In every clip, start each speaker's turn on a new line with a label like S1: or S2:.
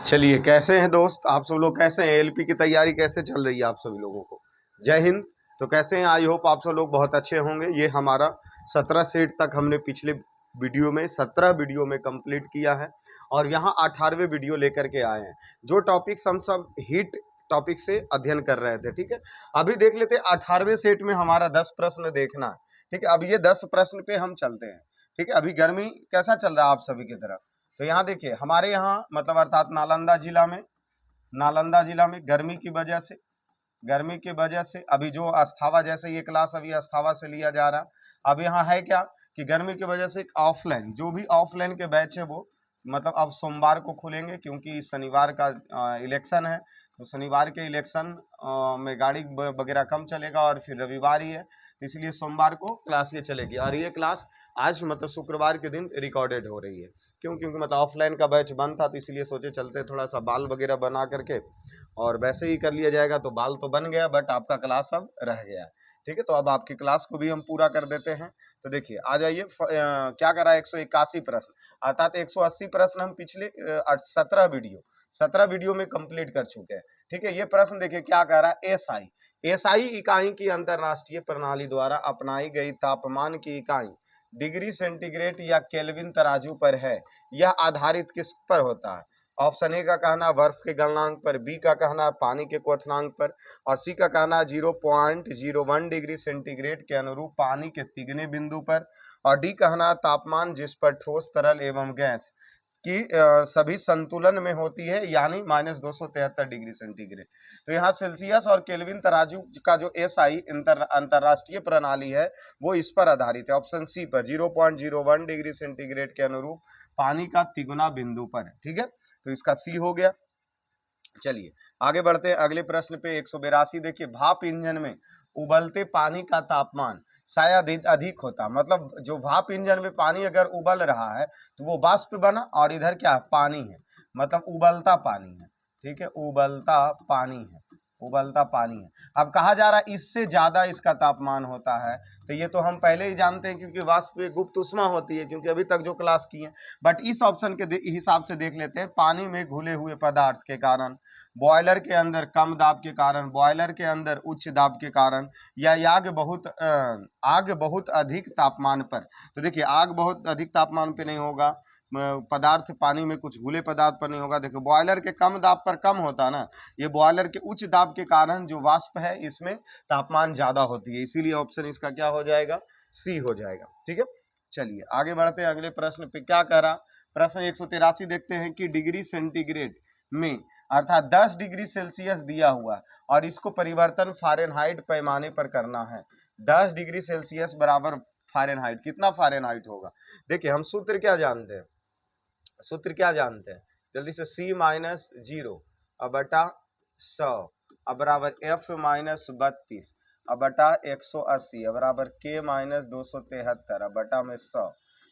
S1: चलिए, कैसे हैं दोस्त आप सब लोग? कैसे हैं? एलपी की तैयारी कैसे चल रही है आप सभी लोगों को? जय हिंद। तो कैसे हैं? आई होप आप सब लोग बहुत अच्छे होंगे। ये हमारा 17 सेट तक हमने पिछले वीडियो में 17 वीडियो में कंप्लीट किया है और यहाँ 18वें वीडियो लेकर के आए हैं। जो टॉपिक्स हम सब हिट टॉपिक से अध्ययन कर रहे थे, ठीक है। अभी देख लेते हैं 18वें सेट में हमारा 10 प्रश्न देखना है, ठीक है। अब ये 10 प्रश्न पे हम चलते हैं, ठीक है। अभी गर्मी कैसा चल रहा है आप सभी की तरफ? तो यहाँ देखिए, हमारे यहाँ मतलब अर्थात नालंदा जिला में गर्मी की वजह से अभी जो अस्थावा, जैसे ये क्लास अभी अस्थावा से लिया जा रहा, अब यहाँ है क्या कि गर्मी की वजह से ऑफलाइन, जो भी ऑफलाइन के बैच है वो मतलब अब सोमवार को खुलेंगे, क्योंकि शनिवार का इलेक्शन है। तो शनिवार के इलेक्शन में गाड़ी वगैरह कम चलेगा और फिर रविवार ही है, तो इसलिए सोमवार को क्लास ये चलेगी। और ये क्लास आज मतलब शुक्रवार के दिन रिकॉर्डेड हो रही है। क्यों? क्योंकि मतलब ऑफलाइन का बैच बंद था, तो इसलिए सोचे चलते थोड़ा सा बाल वगैरह बना करके और वैसे ही कर लिया जाएगा। तो बाल तो बन गया बट आपका क्लास अब रह गया, ठीक है। तो अब आपकी क्लास को भी हम पूरा कर देते हैं। तो देखिए आ जाइए, क्या करा 181 प्रश्न अर्थात 180 प्रश्न हम पिछले 17 वीडियो में कंप्लीट कर चुके हैं, ठीक है। ये प्रश्न देखिए क्या कह रहा है, एसआई इकाई की अंतरराष्ट्रीय प्रणाली द्वारा अपनाई गई तापमान की इकाई डिग्री सेंटीग्रेड या केल्विन तराजू पर है। यह आधारित किस पर होता है? ऑप्शन ए का कहना बर्फ के गलनांक पर, बी का कहना पानी के क्वथनांक पर और सी का कहना 0.01 डिग्री सेंटीग्रेड के अनुरूप पानी के तिगने बिंदु पर और डी कहना तापमान जिस पर ठोस, तरल एवं गैस की सभी संतुलन में होती है, यानी -273 डिग्री सेंटीग्रेड। तो यहाँ सेल्सियस और केल्विन तराजू का जो एसआई अंतरराष्ट्रीय प्रणाली है वो इस पर आधारित है, ऑप्शन सी पर 0.01 डिग्री सेंटीग्रेड के अनुरूप पानी का तिगुना बिंदु पर, ठीक है। तो इसका सी हो गया। चलिए आगे बढ़ते हैं अगले प्रश्न पे। 182 देखिए, भाप इंजन में उबलते पानी का तापमान शायद अधिक होता, मतलब जो भाप इंजन में पानी अगर उबल रहा है तो वो वाष्प बना और इधर क्या पानी है, मतलब उबलता पानी है, ठीक है, उबलता पानी है। अब कहा जा रहा है इससे ज्यादा इसका तापमान होता है, तो ये तो हम पहले ही जानते हैं क्योंकि वाष्प गुप्त उष्मा होती है, क्योंकि अभी तक जो क्लास की है। बट इस ऑप्शन के हिसाब से देख लेते हैं, पानी में घुले हुए पदार्थ के कारण, बॉयलर के अंदर कम दाब के कारण, बॉयलर के अंदर उच्च दाब के कारण, या आग बहुत अधिक तापमान पर। तो देखिए आग बहुत अधिक तापमान पे नहीं होगा, पदार्थ पानी में कुछ घुले पदार्थ पर नहीं होगा। देखो बॉयलर के कम दाब पर कम होता है ना, ये बॉयलर के उच्च दाब के कारण जो वाष्प है इसमें तापमान ज्यादा होती है, इसीलिए ऑप्शन इसका क्या हो जाएगा, सी हो जाएगा, ठीक है। चलिए आगे बढ़ते हैं अगले प्रश्न पे। क्या कह रहा प्रश्न 183 देखते हैं कि डिग्री सेंटीग्रेड में अर्थात 10 डिग्री सेल्सियस दिया हुआ और इसको परिवर्तन फ़ारेनहाइट पैमाने पर करना है। 10 डिग्री सेल्सियस बराबर फ़ारेनहाइट, कितना फ़ारेनहाइट होगा? देखिए हम सूत्र क्या जानते हैं, जल्दी से, C-0 अब बटा 100 अब बराबर F-32 अब बटा 180 अब बराबर K-273 अब बटा में 100,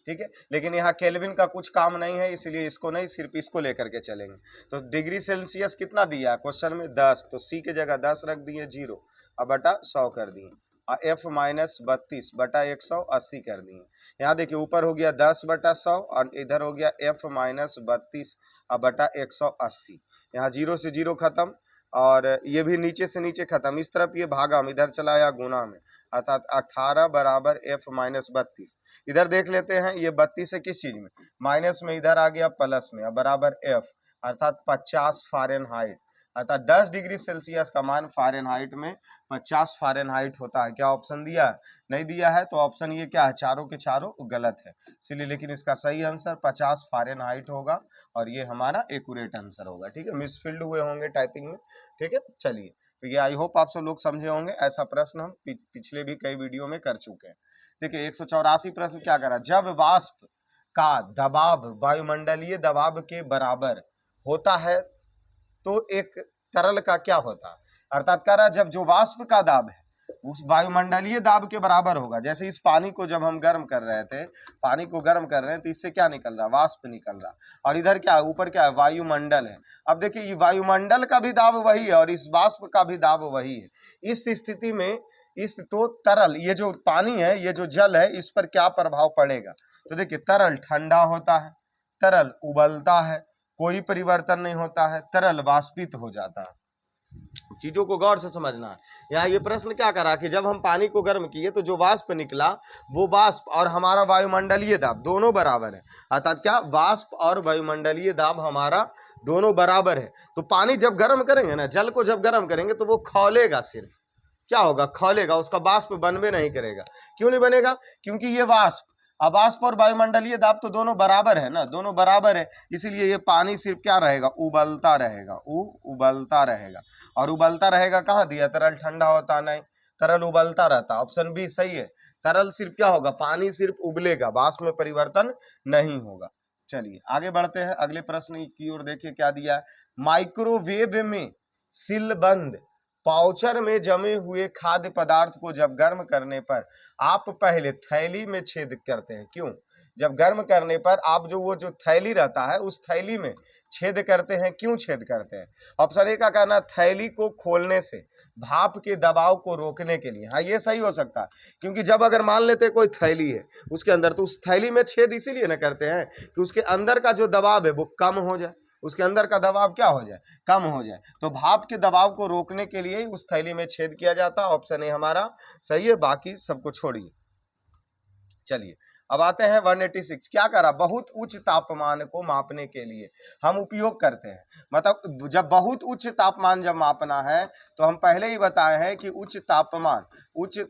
S1: ठीक है। लेकिन यहाँ केल्विन का कुछ काम नहीं है, इसलिए इसको नहीं, सिर्फ इसको लेकर के चलेंगे। तो डिग्री सेल्सियस कितना दिया क्वेश्चन में 10, तो सी की जगह 10 रख दिए, 0 अब बटा 100 कर दिए और F-32 बटा 180 कर दिए। यहाँ देखिए ऊपर हो गया 10 बटा 100 और इधर हो गया F-32 अब बटा 180। यहाँ 0 से 0 खत्म और ये भी नीचे से नीचे खत्म, इस तरफ ये भागा में, इधर चला या गुना में, अर्थात 18 बराबर F-32। इधर देख लेते हैं, ये 32 है किस चीज में, माइनस में, इधर आ गया प्लस में, अब बराबर F अर्थात 50 फ़ारेनहाइट, अर्थात 10 डिग्री सेल्सियस का मान फ़ारेनहाइट में 50 फ़ारेनहाइट होता है। क्या ऑप्शन दिया है? नहीं दिया है, तो ऑप्शन ये क्या है, चारों के चारों गलत है, इसलिए लेकिन इसका सही आंसर 50 फ़ारेनहाइट होगा और ये हमारा एक्यूरेट आंसर होगा, ठीक है। मिसफिल्ड हुए होंगे टाइपिंग में, ठीक है। चलिए तो ये आई होप आप सब लोग समझे होंगे, ऐसा प्रश्न हम पिछले भी कई वीडियो में कर चुके हैं। देखिए 184 प्रश्न क्या करा, जब वाष्प का दबाव वायुमंडलीय दबाव के बराबर होता है तो एक तरल का क्या होता है, अर्थात कह रहा जब जो वाष्प का दाब है उस वायुमंडलीय दाब के बराबर होगा। जैसे इस पानी को जब हम गर्म कर रहे थे, तो इससे क्या निकल रहा, वाष्प निकल रहा, और इधर क्या है, ऊपर क्या है, वायुमंडल है। अब देखिए ये वायुमंडल का भी दाब वही है और इस वाष्प का भी दाब वही है। इस स्थिति में तो तरल, ये जो पानी है, ये जो जल है, इस पर क्या प्रभाव पड़ेगा? तो देखिए तरल ठंडा होता है, तरल उबलता है, कोई परिवर्तन नहीं होता है, तरल वाष्पित हो जाता है। चीजों को गौर से समझना है। यहाँ ये प्रश्न क्या करा कि जब हम पानी को गर्म किए तो जो वाष्प निकला वो वाष्प और हमारा वायुमंडलीय दाब दोनों बराबर है, अर्थात क्या वाष्प और वायुमंडलीय दाब हमारा दोनों बराबर है। तो पानी जब गर्म करेंगे ना, जल को जब गर्म करेंगे तो वो खौलेगा, सिर्फ क्या होगा, खौलेगा, उसका वाष्प बनबे नहीं करेगा। क्यों नहीं बनेगा? क्योंकि ये वाष्प, अब वाष्प और वायुमंडलीय दाब तो दोनों बराबर है ना, दोनों बराबर है, इसीलिए ये पानी सिर्फ क्या रहेगा, उबलता रहेगा, उबलता रहेगा। और उबलता रहेगा कहाँ दिया, तरल ठंडा होता नहीं, तरल उबलता रहता। ऑप्शन बी सही है, तरल सिर्फ क्या होगा, पानी सिर्फ उबलेगा, वाष्प में परिवर्तन नहीं होगा। चलिए आगे बढ़ते हैं, अगले प्रश्न की ओर देखिए क्या दिया है। माइक्रोवेव में सीलबंद पाउचर में जमे हुए खाद्य पदार्थ को जब गर्म करने पर आप पहले थैली में छेद करते हैं, क्यों? जब गर्म करने पर आप वो जो थैली रहता है उस थैली में छेद करते हैं, क्यों छेद करते हैं? ऑप्शन ए का कहना, थैली को खोलने से भाप के दबाव को रोकने के लिए। हाँ, ये सही हो सकता है, क्योंकि जब अगर मान लेते कोई थैली है उसके अंदर, तो उस थैली में छेद इसीलिए ना करते हैं कि उसके अंदर का जो दबाव है वो कम हो जाए, उसके अंदर का दबाव क्या हो जाए, कम हो जाए। तो भाप के दबाव को रोकने के लिए उस थैली में छेद किया जाता है। ऑप्शन ए हमारा सही है, बाकी सबको छोड़िए। चलिए अब आते हैं 186। क्या करा, बहुत उच्च तापमान को मापने के लिए हम उपयोग करते हैं, मतलब जब बहुत उच्च तापमान जब मापना है तो हम पहले ही बताए हैं कि उच्च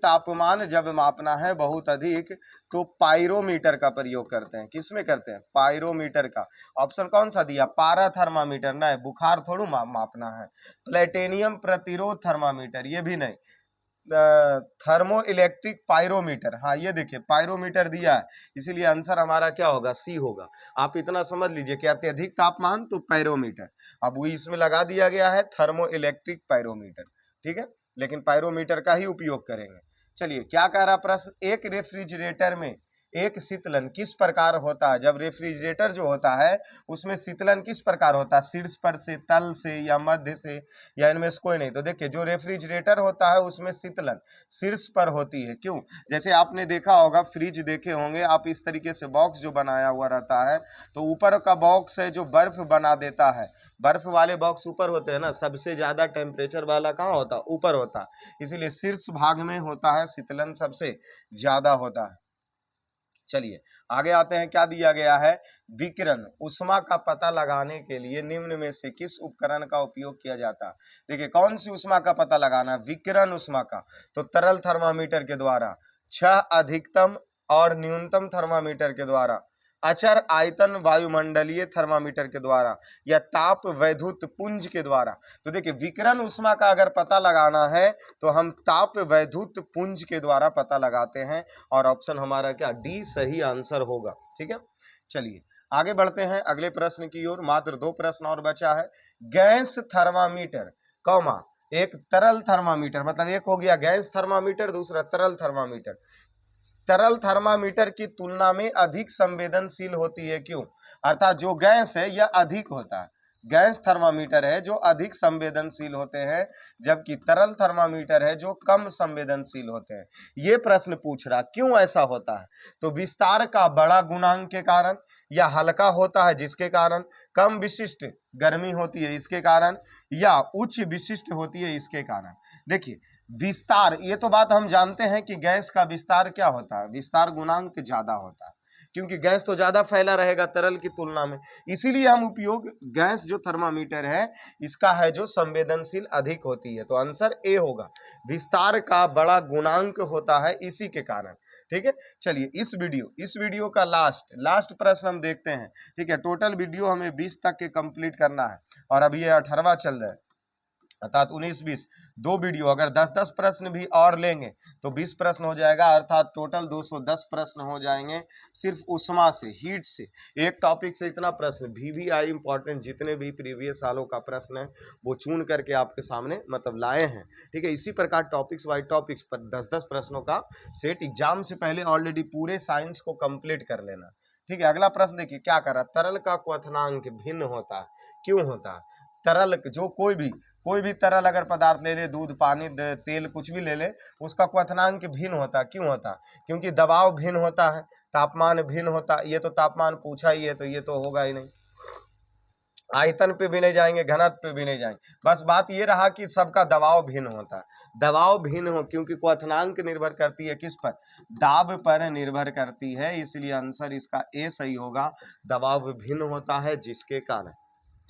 S1: तापमान जब मापना है बहुत अधिक, तो पायरोमीटर का प्रयोग करते हैं। किसमें करते हैं, पायरोमीटर का। ऑप्शन कौन सा दिया, पारा थर्मामीटर, नहीं, बुखार थोड़ू मापना है। प्लेटेनियम प्रतिरोध थर्मामीटर, ये भी नहीं। थर्मो इलेक्ट्रिक पायरोमीटर, हाँ ये देखिए पायरोमीटर दिया है, इसीलिए आंसर हमारा क्या होगा, सी होगा। आप इतना समझ लीजिए कि अत्यधिक तापमान तो पायरोमीटर, अब वो इसमें लगा दिया गया है थर्मो इलेक्ट्रिक पायरोमीटर, ठीक है, लेकिन पायरोमीटर का ही उपयोग करेंगे। चलिए क्या कह रहा प्रश्न, एक रेफ्रिजरेटर में एक शीतलन किस प्रकार होता है? जब रेफ्रिजरेटर जो होता है उसमें शीतलन किस प्रकार होता है, शीर्ष पर से, तल से, या मध्य से, या इनमें से कोई नहीं? तो देखिए जो रेफ्रिजरेटर होता है उसमें शीतलन शीर्ष पर होती है। क्यों? जैसे आपने देखा होगा, फ्रिज देखे होंगे आप, इस तरीके से बॉक्स जो बनाया हुआ रहता है, तो ऊपर का बॉक्स है जो बर्फ बना देता है, बर्फ वाले बॉक्स ऊपर होते हैं ना, सबसे ज्यादा टेम्परेचर वाला कहाँ होता है, ऊपर होता है, इसीलिए शीर्ष भाग में होता है, शीतलन सबसे ज्यादा होता है। चलिए आगे आते हैं, क्या दिया गया है, विकिरण उष्मा का पता लगाने के लिए निम्न में से किस उपकरण का उपयोग किया जाता है? देखिए कौन सी उष्मा का पता लगाना है, विकिरण उष्मा का, तो तरल थर्मामीटर के द्वारा, 6 अधिकतम और न्यूनतम थर्मामीटर के द्वारा, अचर आयतन वायुमंडलीय थर्मामीटर के द्वारा, या ताप वैद्युत पुंज के द्वारा। तो देखिए विकिरण उष्मा का अगर पता लगाना है तो हम ताप वैद्युत पुंज के द्वारा पता लगाते हैं, और ऑप्शन हमारा क्या, डी सही आंसर होगा। ठीक है, चलिए आगे बढ़ते हैं अगले प्रश्न की ओर, मात्र 2 प्रश्न और बचा है। गैस थर्मामीटर कौमा एक तरल थर्मामीटर, मतलब एक हो गया गैस थर्मामीटर, दूसरा तरल थर्मामीटर, तरल थर्मामीटर की तुलना में अधिक संवेदनशील होती है, क्यों? अर्थात जो गैस है यह अधिक होता है, गैस थर्मामीटर है जो अधिक संवेदनशील होते हैं, जबकि तरल थर्मामीटर है जो कम संवेदनशील होते हैं। ये प्रश्न पूछ रहा, क्यों ऐसा होता है? तो विस्तार का बड़ा गुणांक के कारण, या हल्का होता है जिसके कारण, कम विशिष्ट गर्मी होती है इसके कारण, या उच्च विशिष्ट होती है इसके कारण। देखिए विस्तार, ये तो बात हम जानते हैं कि गैस का विस्तार क्या होता है, विस्तार गुणांक ज्यादा होता है, क्योंकि गैस तो ज्यादा फैला रहेगा तरल की तुलना में, इसीलिए हम उपयोग गैस जो थर्मामीटर है इसका है जो संवेदनशील अधिक होती है। तो आंसर ए होगा, विस्तार का बड़ा गुणांक होता है इसी के कारण। ठीक है, चलिए इस वीडियो का लास्ट प्रश्न हम देखते हैं। ठीक है, टोटल वीडियो हमें 20 तक के कंप्लीट करना है, और अभी ये 18वां चल रहा है, अर्थात 19-20 दो वीडियो, अगर 10-10 प्रश्न भी और लेंगे तो 20 प्रश्न हो जाएगा, अर्थात टोटल 210 प्रश्न हो जाएंगे सिर्फ उष्मा से, हीट से, एक टॉपिक से इतना प्रश्न। VVI इंपॉर्टेंट जितने भी प्रीवियस सालों का प्रश्न है वो चुन करके आपके सामने मतलब लाए हैं। ठीक है, इसी प्रकार टॉपिक्स बाई टॉपिक्स पर 10-10 प्रश्नों का सेट एग्जाम से पहले ऑलरेडी पूरे साइंस को कंप्लीट कर लेना। ठीक है, अगला प्रश्न देखिए क्या कर रहा, तरल का क्वथनांक भिन्न होता है, क्यों होता है? तरल जो कोई भी तरल अगर पदार्थ ले ले, दूध, पानी, तेल, कुछ भी ले ले, उसका क्वथनांक भिन्न होता, क्यों होता? क्योंकि दबाव भिन्न होता है, तापमान भिन्न होता। ये तो तापमान पूछा ही है तो ये तो होगा ही नहीं। आयतन पे भी नहीं जाएंगे, घनत्व पे भी नहीं जाएंगे। बस बात ये रहा कि सबका दबाव भिन्न होता है। दबाव भिन्न हो क्योंकि क्वथनांक निर्भर करती है किस पर, दाब पर निर्भर करती है, इसलिए आंसर इसका ए सही होगा। दबाव भिन्न होता है जिसके कारण।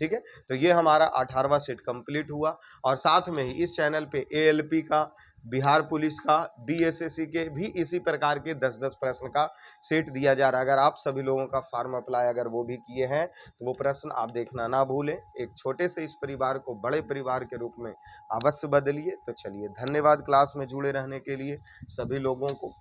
S1: ठीक है, तो ये हमारा 18वां सेट कंप्लीट हुआ। और साथ में ही इस चैनल पे एएलपी का, बिहार पुलिस का, बीएसएससी के भी इसी प्रकार के 10-10 प्रश्न का सेट दिया जा रहा है। अगर आप सभी लोगों का फॉर्म अप्लाई अगर वो भी किए हैं तो वो प्रश्न आप देखना ना भूलें। एक छोटे से इस परिवार को बड़े परिवार के रूप में अवश्य बदलिए। तो चलिए, धन्यवाद क्लास में जुड़े रहने के लिए सभी लोगों को।